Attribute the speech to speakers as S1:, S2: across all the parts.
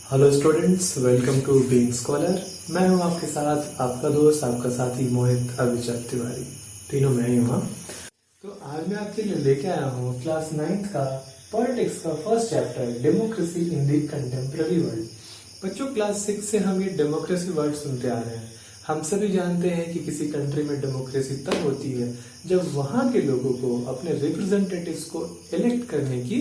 S1: Hello students, welcome to Being Scholar. मैं हूं आपके साथ, आपका दोस्त, आपका साथी मोहित अभिचर तिवारी। तीनों मैं ही हूँ। तो आज मैं आपके लिए लेके आया हूँ क्लास 9th का पॉलिटिक्स का first chapter, democracy in the contemporary world. बच्चों, क्लास 6 से हम ये डेमोक्रेसी वर्ड सुनते आ रहे हैं। हम सभी जानते हैं कि किसी कंट्री में डेमोक्रेसी तब होती है जब वहां के लोगों को अपने रिप्रेजेंटेटिव्स को इलेक्ट करने की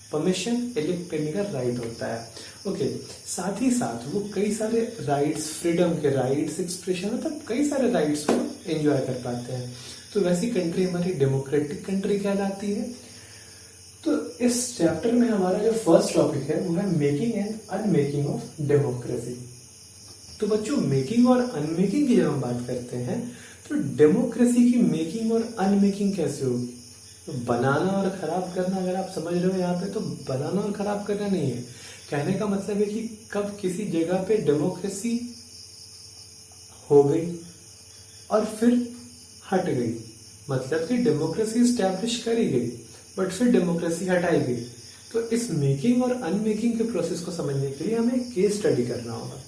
S1: परमिशन, इलेक्ट करने का राइट होता है। ओके, साथ ही साथ वो कई सारे राइट्स, फ्रीडम के राइट्स, एक्सप्रेशन, मतलब कई सारे राइट्स को एंजॉय कर पाते हैं। तो वैसी कंट्री हमारी डेमोक्रेटिक कंट्री कहलाती है। तो इस चैप्टर में हमारा जो फर्स्ट टॉपिक है वो है मेकिंग एंड अनमेकिंग ऑफ डेमोक्रेसी। तो बच्चों, मेकिंग और अनमेकिंग की जब हम बात करते हैं तो डेमोक्रेसी की मेकिंग और अनमेकिंग कैसे होगी? तो बनाना और खराब करना, अगर आप समझ रहे हो यहाँ पे, तो बनाना और खराब करना नहीं है। कहने का मतलब है कि कब किसी जगह पे डेमोक्रेसी हो गई और फिर हट गई, मतलब कि डेमोक्रेसी स्टैब्लिश करी गई बट फिर डेमोक्रेसी हटाई गई। तो इस मेकिंग और अनमेकिंग के प्रोसेस को समझने के लिए हमें केस स्टडी करना होगा।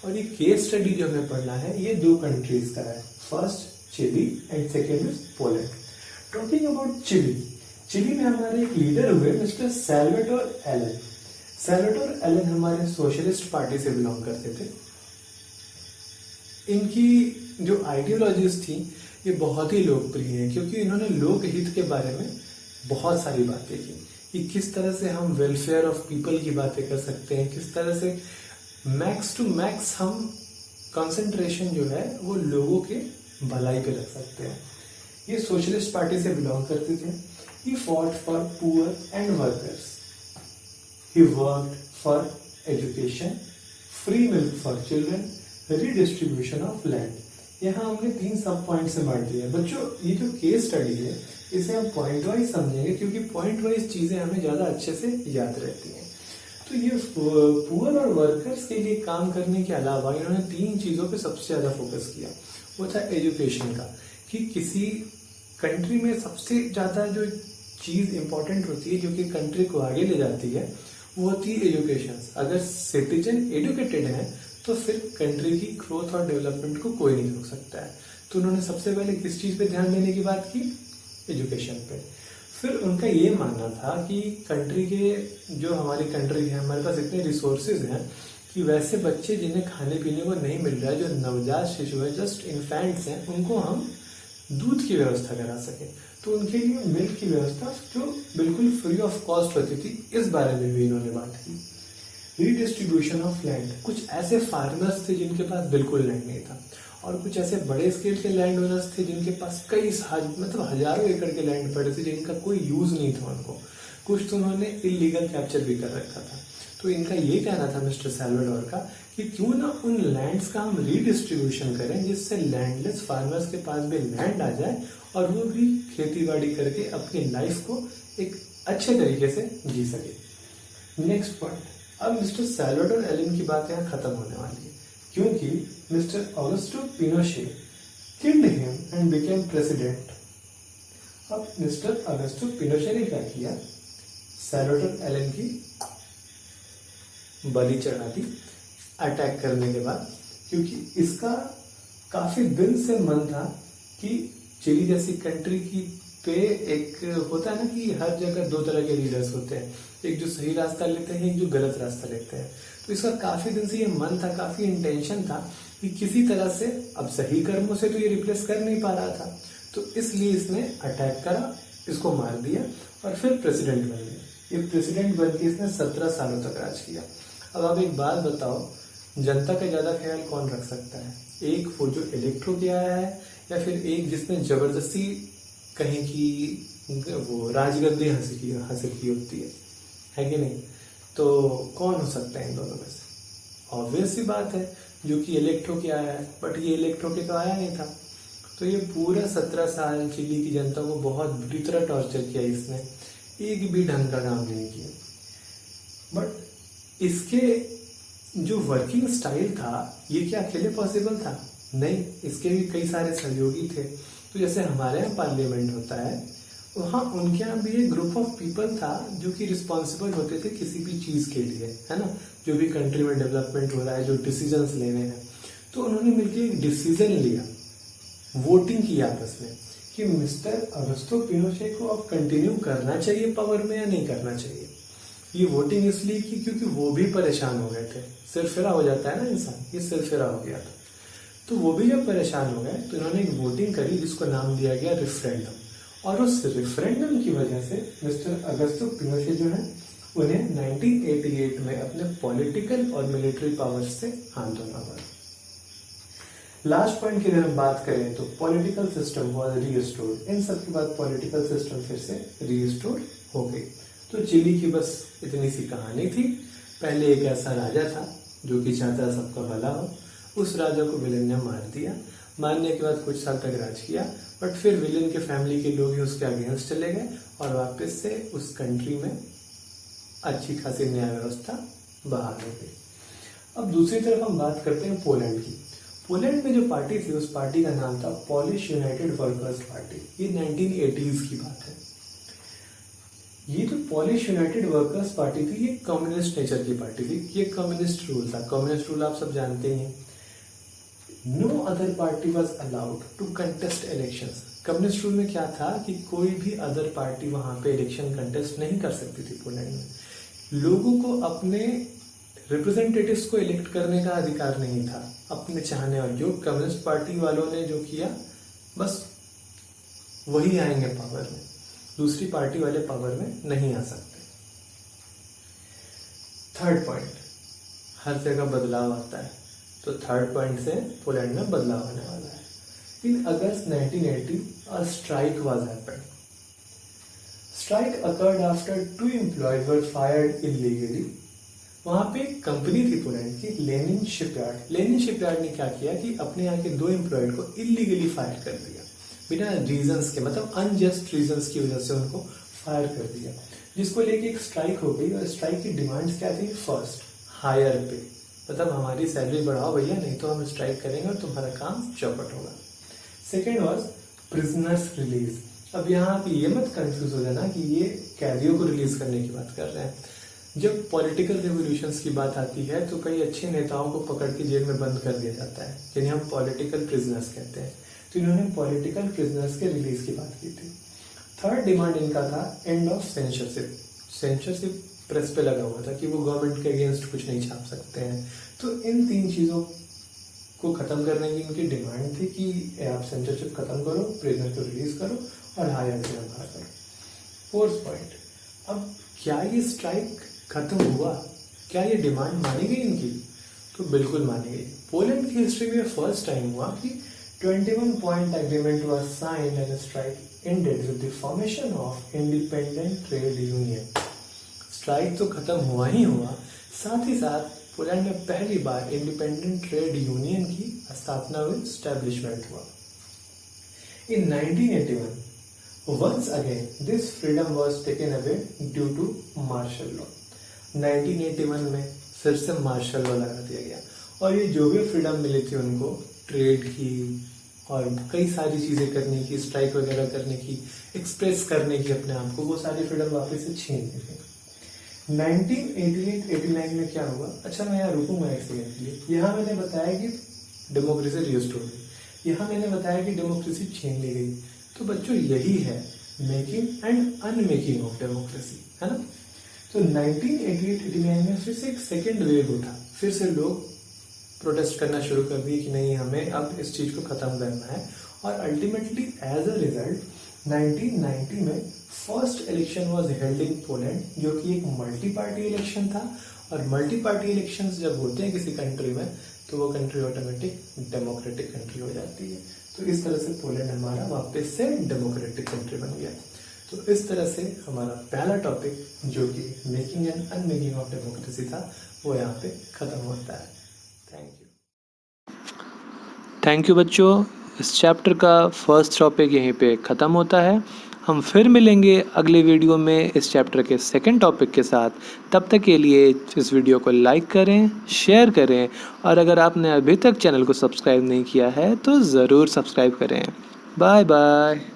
S1: और ये केस स्टडी जो हमें पढ़ना है ये दो कंट्रीज का है, first Chile and second is Poland. Talking about Chile, Chile में हमारे एक लीडर हुए mister Salvador Allende. Salvador Allende हमारे सोशलिस्ट पार्टी से बिलोंग करते थे। इनकी जो आइडियोलॉजीज थी ये बहुत ही लोकप्रिय है, क्योंकि इन्होंने लोकहित के बारे में बहुत सारी बातें की कि किस तरह से हम वेलफेयर ऑफ पीपल की बातें कर सकते हैं, किस तरह से मैक्स टू मैक्स हम कंसंट्रेशन जो है वो लोगों के भलाई पे रख सकते हैं। ये सोशलिस्ट पार्टी से बिलोंग करते थे। He fought for poor and workers, he worked for education, free milk for children, redistribution of land. यहाँ हमने 3 सब पॉइंट से बांट दिया है। बच्चों, ये जो केस स्टडी है इसे हम पॉइंट वाइज समझेंगे, क्योंकि पॉइंट वाइज चीजें हमें ज्यादा अच्छे से याद रहती हैं। तो ये पुअर और वर्कर्स के लिए काम करने के अलावा इन्होंने 3 चीजों पे सबसे ज्यादा फोकस किया। वो था एजुकेशन का, कि किसी कंट्री में सबसे ज्यादा जो चीज इंपॉर्टेंट होती है जो कि कंट्री को आगे ले जाती है वो होती है एजुकेशन। अगर सिटीजन एजुकेटेड है तो फिर कंट्री की ग्रोथ और डेवलपमेंट को कोई नहीं रोक सकता है। तो उन्होंने सबसे पहले किस चीज पे ध्यान देने की बात की? एजुकेशन पे। फिर उनका ये मानना था कि कंट्री के, जो हमारी कंट्री है, हमारे पास इतने रिसोर्सेज हैं कि वैसे बच्चे जिन्हें खाने पीने को नहीं मिल रहा है, जो नवजात शिशु है, जस्ट इन्फेंट्स हैं, उनको हम दूध की व्यवस्था करा सके। तो उनके लिए मिल्क की व्यवस्था जो बिल्कुल फ्री ऑफ कॉस्ट होती थी, इस बारे में भी इन्होंने बात की। रीडिस्ट्रीब्यूशन ऑफ लैंड, कुछ ऐसे फार्मर्स थे जिनके पास बिल्कुल लैंड नहीं था, और कुछ ऐसे बड़े स्केल के लैंड ओनर्स थे जिनके पास मतलब हजारों एकड़ के लैंड पड़े थे जिनका कोई यूज नहीं था उनको। कुछ तो उन्होंने इलीगल कैप्चर भी कर रखा था। तो इनका ये कहना था मिस्टर सैल्वाडोर का कि क्यों ना उन लैंड्स का हम रीडिस्ट्रीब्यूशन करें, जिससे लैंडलेस फार्मर्स के पास भी लैंड आ जाए और वो भी खेती बाड़ी करके अपनी लाइफ को एक अच्छे तरीके से जी सके। नेक्स्ट पॉइंट, अब मिस्टर सैल्वाडोर एलन की बात यहाँ खत्म होने वाली है, क्योंकि mister Augusto Pinochet killed him and became president. अब मिस्टर ऑगस्टो पिनोशे ने क्या किया? सैल्वाडोर एलन की बलि चढ़ा दी अटैक करने के बाद, क्योंकि इसका काफी दिन से मन था कि चिली जैसी कंट्री की पे एक होता है ना कि हर जगह 2 तरह के लीडर्स होते हैं, एक जो सही रास्ता लेते हैं, एक जो गलत रास्ता लेते हैं। तो इसका काफी दिन से ये मन था, काफी इंटेंशन था कि किसी तरह से, अब सही कर्मों से तो ये रिप्लेस कर नहीं पा रहा था, तो इसलिए इसने अटैक करा, इसको मार दिया और फिर प्रेसिडेंट बन गया। ये प्रेसिडेंट बन के इसने 17 सालों तक राज किया। अब आप एक बात बताओ, जनता का ज्यादा ख्याल कौन रख सकता है? एक वो जो इलेक्ट हो गया है, या फिर एक जिसने जबरदस्ती कहीं की वो राजगद्दी हासिल की होती है कि नहीं? तो कौन हो सकता है इन दोनों में से? ऑब्वियस सी बात है, जो कि इलेक्ट हो के आया है, बट ये इलेक्ट होके तो आया नहीं था। तो ये पूरा 17 साल चिली की जनता को बहुत बुरी तरह टॉर्चर किया इसने, एक भी ढंग का काम नहीं किया। बट इसके जो वर्किंग स्टाइल था, ये क्या अकेले पॉसिबल था? नहीं, इसके भी कई सारे सहयोगी थे। तो जैसे हमारे यहाँ पार्लियामेंट होता है, वहाँ उनके यहाँ भी एक ग्रुप ऑफ पीपल था जो कि रिस्पॉन्सिबल होते थे किसी भी चीज़ के लिए, है ना, जो भी कंट्री में डेवलपमेंट हो रहा है, जो डिसीजंस लेने हैं। तो उन्होंने मिलकर एक डिसीजन लिया, वोटिंग की आपस में कि मिस्टर अगस्तो पिनोशे को अब कंटिन्यू करना चाहिए पावर में या नहीं करना चाहिए। ये वोटिंग इसलिए की क्योंकि वो भी परेशान हो गए थे, सिरफिरा हो जाता है ना इंसान, ये सिरफिरा हो गया था। तो वो भी जब परेशान हो गए तो इन्होंने एक वोटिंग करी जिसको नाम दिया गया रेफरेंडम, और उस रेफरेंडम की वजह से मिस्टर अगस्तो पिनोशे जो है उन्हें 1988 में अपने पॉलिटिकल और मिलिट्री पावर्स से हाथ धोना पड़ा। लास्ट पॉइंट की अगर हम बात करें तो पॉलिटिकल सिस्टम वाज रीस्टोर्ड। इन सब के बाद पॉलिटिकल सिस्टम फिर से रीस्टोर हो गई। तो चिली की बस इतनी सी कहानी थी। पहले एक ऐसा राजा था जो कि चाहता था सबका भला हो, उस राजा को विलेन ने मार दिया। मारने के बाद कुछ साल तक राज किया, बट फिर विलेन के फैमिली के लोग ही उसके अगेंस्ट चले गए और वापस से उस कंट्री में अच्छी खासी न्याय व्यवस्था बहाल हो गई। अब दूसरी तरफ हम बात करते हैं पोलैंड की। पोलैंड में जो पार्टी थी उस पार्टी का नाम था पॉलिश यूनाइटेड वर्कर्स पार्टी। ये 1980s की बात है। ये जो पॉलिश यूनाइटेड वर्कर्स पार्टी थी ये कम्युनिस्ट नेचर की पार्टी थी। ये कम्युनिस्ट रूल था। कम्युनिस्ट रूल आप सब जानते ही हैं। No other party was allowed to contest elections. Communist rule में क्या था कि कोई भी अदर पार्टी वहां पे इलेक्शन कंटेस्ट नहीं कर सकती थी। पोलैंड में लोगों को अपने रिप्रेजेंटेटिव्स को इलेक्ट करने का अधिकार नहीं था अपने चाहने, और जो कम्युनिस्ट पार्टी वालों ने जो किया बस वही आएंगे पावर में, दूसरी पार्टी वाले पावर में नहीं आ सकते। थर्ड पॉइंट, हर जगह बदलाव आता है, तो थर्ड पॉइंट से पोलैंड में बदलाव आने वाला है। इन अगस्त 1980 a strike was happened. Strike occurred after 2 employees were fired illegally. वहां पे एक कंपनी थी पोलैंड की, लेनिन शिपयार्ड। लेनिन शिपयार्ड ने क्या किया कि अपने यहाँ के 2 एम्प्लॉयड को इलीगली फायर कर दिया, बिना रीजंस के, मतलब अनजस्ट रीजंस की वजह से उनको फायर कर दिया, जिसको लेके एक स्ट्राइक हो गई। और स्ट्राइक की डिमांड्स क्या थी? फर्स्ट, हायर पे, मतलब हमारी सैलरी बढ़ाओ भैया, नहीं तो हम स्ट्राइक करेंगे और तुम्हारा काम चौपट होगा। Second was prisoners release. अब यहाँ पे ये मत कंफ्यूज हो जाना कि ये कैदियों को रिलीज करने की बात कर रहे हैं। जब पॉलिटिकल रेवोल्यूशंस की बात आती है तो कई अच्छे नेताओं को पकड़ के जेल में बंद कर दिया जाता है, जिन्हें हम पॉलिटिकल प्रिजनर्स कहते हैं। तो इन्होंने पॉलिटिकल प्रिजनर्स के रिलीज की बात की थी। थर्ड डिमांड इनका था end of censorship. Censorship press पे लगा हुआ था कि वो गवर्नमेंट के अगेंस्ट कुछ नहीं छाप सकते हैं। तो इन 3 चीजों को खत्म करने की इनकी डिमांड थी कि आप सेंसरशिप खत्म करो, प्रिजनर को रिलीज करो और हायर से बाहर करो। फोर्थ पॉइंट, अब क्या ये स्ट्राइक खत्म हुआ? क्या ये डिमांड मानी गई इनकी? तो बिल्कुल मानी गई। पोलैंड की हिस्ट्री में फर्स्ट टाइम हुआ कि 21 point agreement was signed and strike ended with the formation of independent trade union. Strike तो खत्म हुआ ही हुआ, साथ ही साथ पोलैंड में पहली बार इंडिपेंडेंट ट्रेड यूनियन की स्थापना हुई, स्टैब्लिशमेंट हुआ। इन 1981 once again this freedom was taken away due to martial law. 1981 में फिर से मार्शल लॉ लगा दिया गया और ये जो भी फ्रीडम मिली थी उनको, ट्रेड की और कई सारी चीजें करने की, स्ट्राइक वगैरह करने की, एक्सप्रेस करने की अपने आप को, वो सारी फ्रीडम वापस से छीन ली गई। 1988-89 में क्या हुआ? अच्छा मैं यहाँ रुकूंगा एक सेकंड के लिए। यहाँ मैंने बताया कि डेमोक्रेसी रिस्टोर हुई, यहाँ मैंने बताया कि डेमोक्रेसी छीन ली गई। तो बच्चों यही है मेकिंग एंड अनमेकिंग ऑफ डेमोक्रेसी, है ना। तो 1988-89 में फिर से एक सेकेंड वेव उठा, फिर से लोग प्रोटेस्ट करना शुरू कर दिए कि नहीं, हमें अब इस चीज को खत्म करना है। और अल्टीमेटली एज अ रिजल्ट 1990 में first election was held in Poland, जो कि एक मल्टी पार्टी इलेक्शन था। और मल्टी पार्टी इलेक्शंस जब होते हैं किसी कंट्री में तो वो कंट्री ऑटोमेटिक डेमोक्रेटिक कंट्री हो जाती है। तो इस तरह से पोलैंड हमारा वापस से डेमोक्रेटिक कंट्री बन गया। तो इस तरह से हमारा पहला टॉपिक जो कि मेकिंग एंड अनमेकिंग ऑफ डेमोक्रेसी था वो यहाँ पे खत्म होता है। थैंक यू बच्चों। इस चैप्टर का फर्स्ट टॉपिक यहीं पे ख़त्म होता है। हम फिर मिलेंगे अगले वीडियो में इस चैप्टर के सेकंड टॉपिक के साथ। तब तक के लिए इस वीडियो को लाइक करें, शेयर करें और अगर आपने अभी तक चैनल को सब्सक्राइब नहीं किया है तो ज़रूर सब्सक्राइब करें। Bye bye.